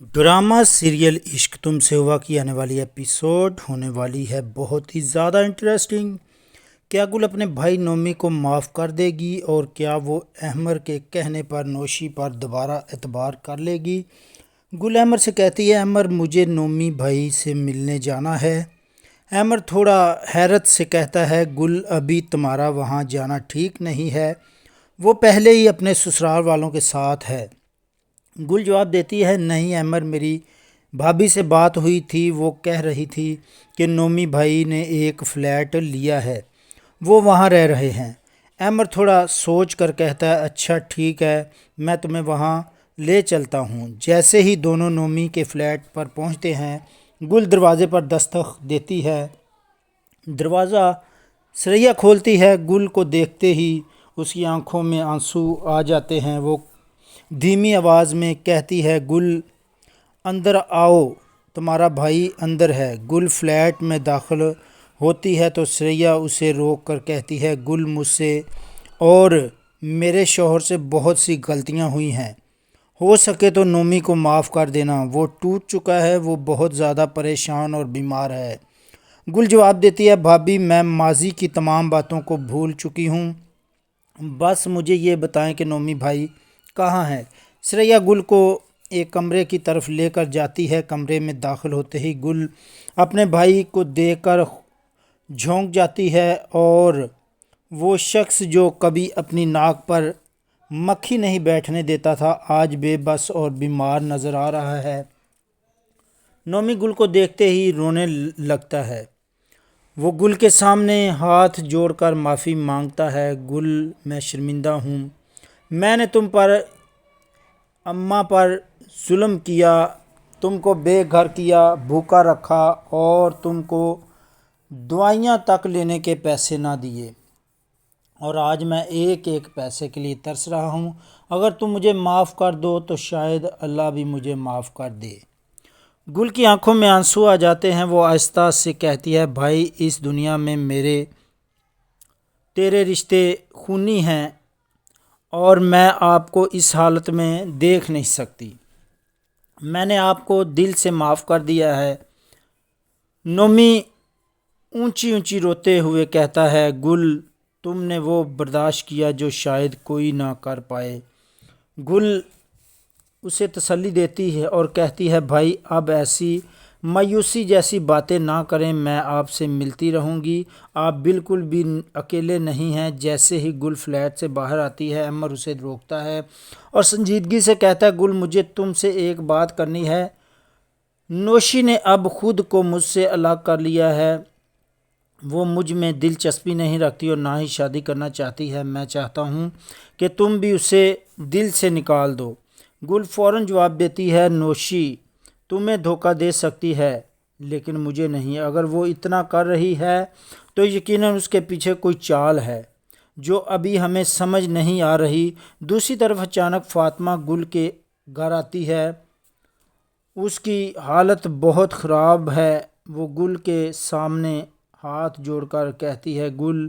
Drama serial عشق تم سے ہوا کی آنے والی ایپیسوڈ ہونے والی ہے بہت ہی زیادہ انٹرسٹنگ۔ کیا گل اپنے بھائی نومی کو معاف کر دے گی اور کیا وہ احمر کے کہنے پر نوشی پر دوبارہ اعتبار کر لے گی؟ گل احمر سے کہتی ہے احمر مجھے نومی بھائی سے ملنے جانا ہے۔ احمر تھوڑا حیرت سے کہتا ہے گل ابھی تمہارا وہاں جانا ٹھیک نہیں ہے، وہ پہلے ہی اپنے سسرال والوں کے ساتھ ہے۔ گل جواب دیتی ہے نہیں احمر، میری بھابھی سے بات ہوئی تھی، وہ کہہ رہی تھی کہ نومی بھائی نے ایک فلیٹ لیا ہے، وہ وہاں رہ رہے ہیں۔ احمر تھوڑا سوچ کر کہتا ہے اچھا ٹھیک ہے، میں تمہیں وہاں لے چلتا ہوں۔ جیسے ہی دونوں نومی کے فلیٹ پر پہنچتے ہیں گل دروازے پر دستک دیتی ہے۔ دروازہ ثریا کھولتی ہے، گل کو دیکھتے ہی اس کی آنکھوں میں آنسو آ جاتے ہیں۔ وہ دھیمی آواز میں کہتی ہے گل اندر آؤ، تمہارا بھائی اندر ہے۔ گل فلیٹ میں داخل ہوتی ہے تو ثریا اسے روک کر کہتی ہے گل مجھ سے اور میرے شوہر سے بہت سی غلطیاں ہوئی ہیں، ہو سکے تو نومی کو معاف کر دینا، وہ ٹوٹ چکا ہے، وہ بہت زیادہ پریشان اور بیمار ہے۔ گل جواب دیتی ہے بھابھی میں ماضی کی تمام باتوں کو بھول چکی ہوں، بس مجھے یہ بتائیں کہ نومی بھائی کہاں ہے؟ ثریا گل کو ایک کمرے کی طرف لے کر جاتی ہے۔ کمرے میں داخل ہوتے ہی گل اپنے بھائی کو دیکھ کر جھونک جاتی ہے اور وہ شخص جو کبھی اپنی ناک پر مکھی نہیں بیٹھنے دیتا تھا آج بے بس اور بیمار نظر آ رہا ہے۔ نومی گل کو دیکھتے ہی رونے لگتا ہے، وہ گل کے سامنے ہاتھ جوڑ کر معافی مانگتا ہے گل میں شرمندہ ہوں، میں نے تم پر اماں پر ظلم کیا، تم کو بے گھر کیا، بھوکا رکھا اور تم کو دوائیاں تک لینے کے پیسے نہ دیے، اور آج میں ایک ایک پیسے کے لیے ترس رہا ہوں۔ اگر تم مجھے معاف کر دو تو شاید اللہ بھی مجھے معاف کر دے۔ گل کی آنکھوں میں آنسو آ جاتے ہیں، وہ آہستہ سے کہتی ہے بھائی اس دنیا میں میرے تیرے رشتے خونی ہیں اور میں آپ کو اس حالت میں دیکھ نہیں سکتی، میں نے آپ کو دل سے معاف کر دیا ہے۔ نومی اونچی اونچی روتے ہوئے کہتا ہے گل تم نے وہ برداشت کیا جو شاید کوئی نہ کر پائے۔ گل اسے تسلی دیتی ہے اور کہتی ہے بھائی اب ایسی مایوسی جیسی باتیں نہ کریں، میں آپ سے ملتی رہوں گی، آپ بالکل بھی اکیلے نہیں ہیں۔ جیسے ہی گل فلیٹ سے باہر آتی ہے احمر اسے روکتا ہے اور سنجیدگی سے کہتا ہے گل مجھے تم سے ایک بات کرنی ہے، نوشی نے اب خود کو مجھ سے الگ کر لیا ہے، وہ مجھ میں دلچسپی نہیں رکھتی اور نہ ہی شادی کرنا چاہتی ہے، میں چاہتا ہوں کہ تم بھی اسے دل سے نکال دو۔ گل فوراً جواب دیتی ہے نوشی تمہیں دھوکہ دے سکتی ہے لیکن مجھے نہیں، اگر وہ اتنا کر رہی ہے تو یقیناً اس کے پیچھے کوئی چال ہے جو ابھی ہمیں سمجھ نہیں آ رہی۔ دوسری طرف اچانک فاطمہ گل کے گھر آتی ہے، اس کی حالت بہت خراب ہے، وہ گل کے سامنے ہاتھ جوڑ کر کہتی ہے گل